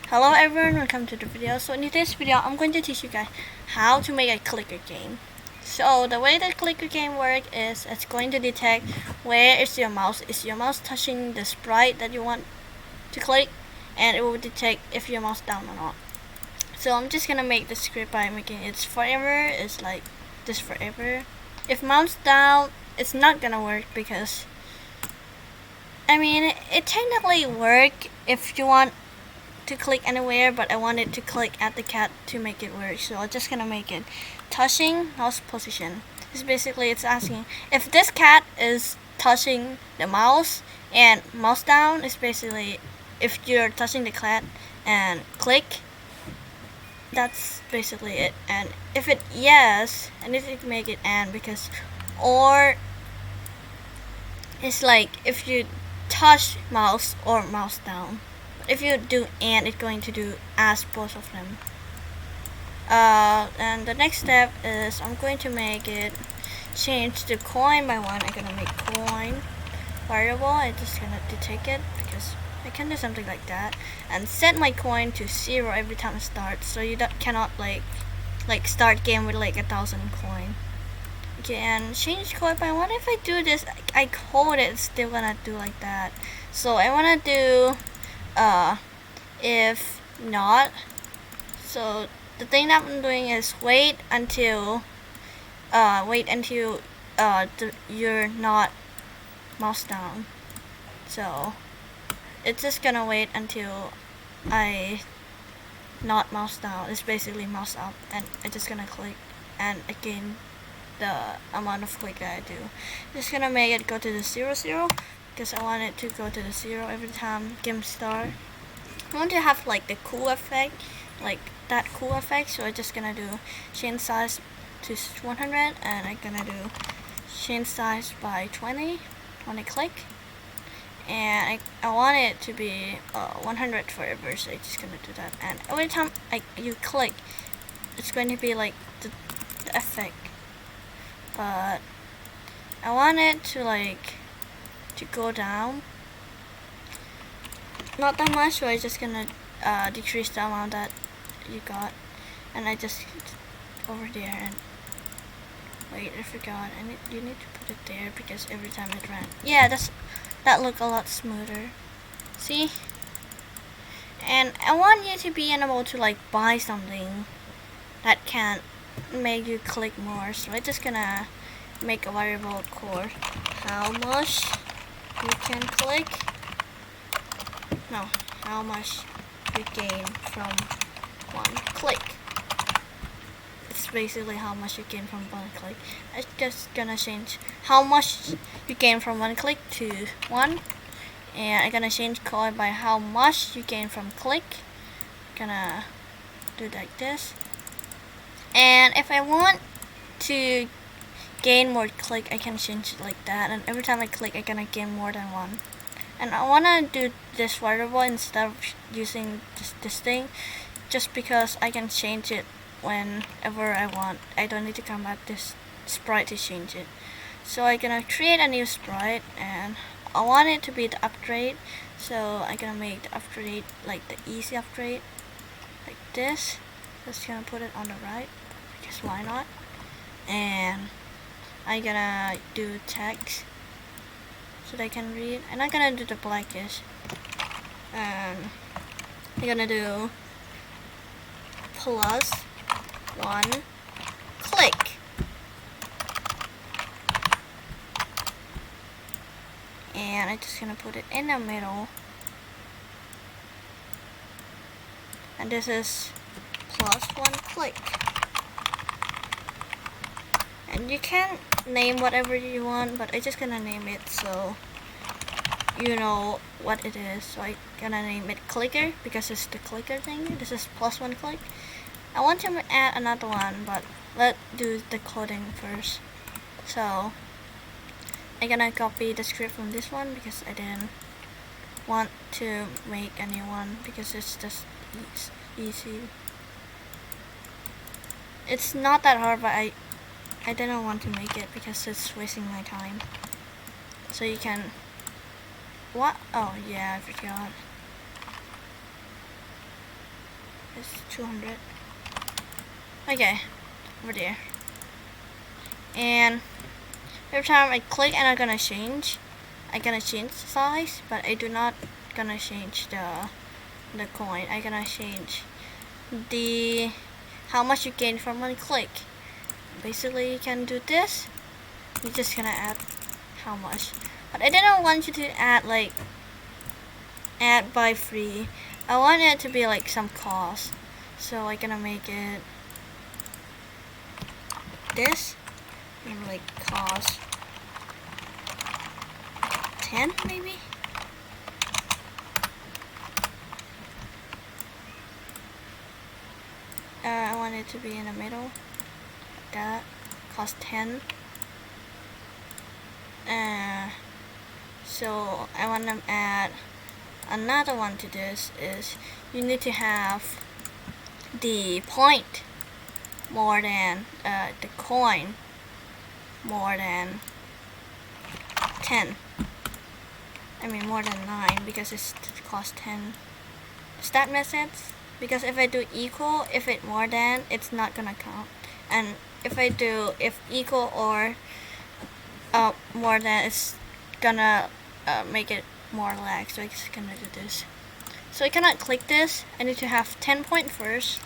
Hello everyone, welcome to the video. So in this video, I'm going to teach you guys how to make a clicker game. So the way the clicker game works is it's going to detect where is your mouse. Is your mouse touching the sprite that you want to click? And it will detect if your mouse down or not. So I'm just gonna make the script by making it forever. It's like this forever. If mouse down, it's not gonna work because it technically work if you want to click anywhere, but I wanted to click at the cat to make it work, so I'm just gonna make it touching mouse position. It's asking if this cat is touching the mouse, and mouse down is basically if you're touching the cat and click. That's basically it. And if it yes, I need to make it and because or it's like if you touch mouse or mouse down. If you do and it's going to do as both of them. And the next step is I'm going to make it change the coin by one. I'm gonna make coin variable. I'm just gonna detect it because I can do something like that and set my coin to 0 every time I start, so you cannot like start game with like 1,000 coin. Okay, and change coin by one. If I do this, I code it, it's still gonna do like that. So I wanna do if not, so the thing that I'm doing is wait until you're not mouse down. So it's just gonna wait until I not mouse down. It's basically mouse up, and I'm just gonna click, and again the amount of click that I do. Just gonna make it go to the 0 because I want it to go to the 0 every time game start. I want to have like the cool effect, like that cool effect, so I'm just gonna do change size to 100, and I'm gonna do change size by 20 when I click, and I want it to be 100 forever, so I'm just gonna do that. And every time you click, it's going to be like the effect, but I want it to go down. Not that much, so I'm just gonna decrease the amount that you got, and I just over there and wait, I forgot. You need to put it there because every time it ran, yeah, that look a lot smoother. See, and I want you to be able to like buy something that can make you click more. So I'm just gonna make a variable called how much you can click. No, how much you gain from one click. It's basically how much you gain from one click. I'm just gonna change how much you gain from one click to 1, and I'm gonna change coin by how much you gain from click. Gonna do like this, and if I want to gain more click, I can change it like that, and every time I click I'm gonna gain more than 1. And I wanna do this variable instead of using this thing, just because I can change it whenever I want. I don't need to come back this sprite to change it. So I'm gonna create a new sprite, and I want it to be the upgrade. So I'm gonna make the upgrade like the easy upgrade, like this. Just gonna put it on the right, because why not? And I'm gonna do text so they can read, and I'm gonna do the blackish, and I'm gonna do plus 1 click, and I'm just gonna put it in the middle, and this is plus 1 click. And you can name whatever you want, but I'm just gonna name it so you know what it is. So I'm gonna name it clicker because it's the clicker thing. This is plus 1 click. I want to add another one, but let's do the coding first. So I'm gonna copy the script from this one because I didn't want to make a new one because it's just easy. It's not that hard, but I didn't want to make it because it's wasting my time. So you can what? Oh yeah, I forgot. It's 200. Okay, over there. And every time I click and I'm gonna change the size, but I do not gonna change the coin. I'm gonna change the how much you gain from one click. Basically, you can do this. You're just gonna add how much, but I didn't want you to add like add by free. I want it to be like some cost, so I'm gonna make it this and like cost 10 maybe. I want it to be in the middle, like that. Cost 10. So I want to add another one to this. Is you need to have the point more than the coin more than 10. I mean more than 9 because it costs 10. Does that make sense? Because if I do equal, if it more than, it's not gonna count. And if I do if equal or more than, it's gonna make it more lag. So I'm just gonna do this. So I cannot click this. I need to have 10 point first.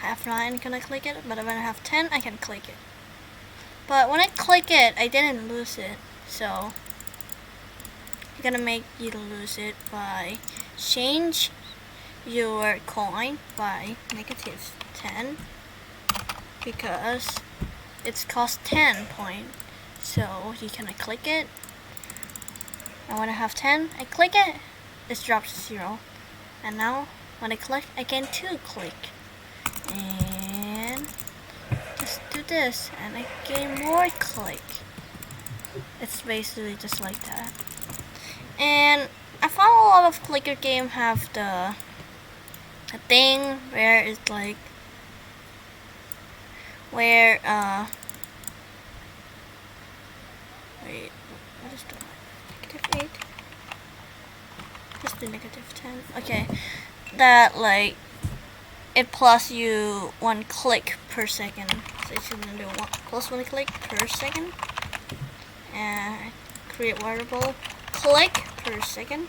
Half 9 can I click it, but when I have 10 I can click it. But when I click it, I didn't lose it. So I'm gonna make you lose it by change your coin by -10 because it's cost 10 point. So you can click it. I want to have 10. I click it. It drops to 0. And now when I click, I can 2 click. And just do this, and I gain more click. It's basically just like that. And I found a lot of clicker game have the thing where it's like where wait, what is the -8? Just the -10. Okay, that like it plus you 1 click per second. So it's gonna do +1 click per second, and create variable click per second.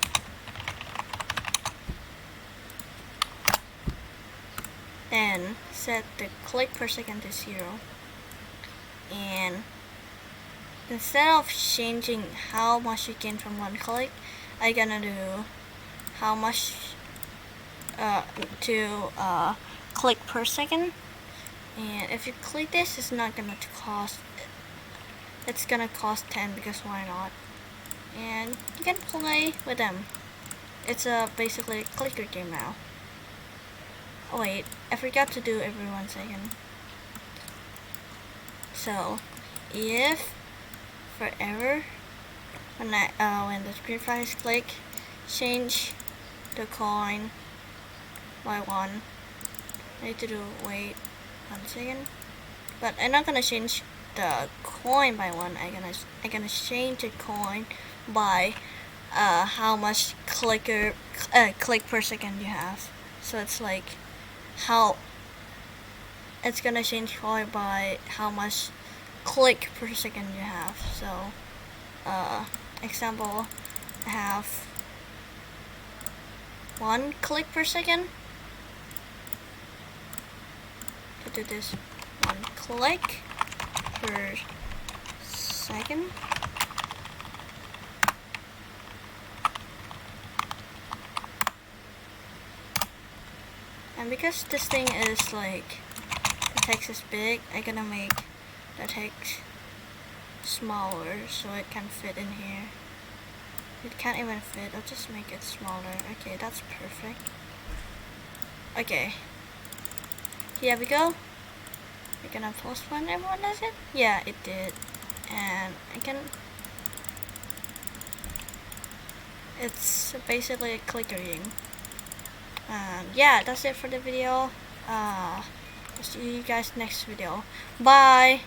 Then set the click per second to 0. And instead of changing how much you gain from 1 click, I'm gonna do how much click per second. And if you click this, it's not gonna cost. It's gonna cost 10 because why not? And you can play with them. It's basically a clicker game now. Oh wait, I forgot to do every 1 second. So if forever when the screen file is click, change the coin by 1. I need to do wait 1 second. But I'm not gonna change the coin by 1. I'm gonna change the coin by how much click per second you have. So it's like how it's gonna change coin by how much click per second you have. So example, I have 1 click per second. To do this, 1 click per second. And because this thing is like the text is big, I'm gonna make the text smaller so it can fit in here. It can't even fit. I'll just make it smaller. Okay, that's perfect. Okay, here we go. We're gonna +1. Everyone does it? Yeah, it did. And I can. It's basically a clicker game. Yeah, that's it for the video. I'll see you guys next video. Bye.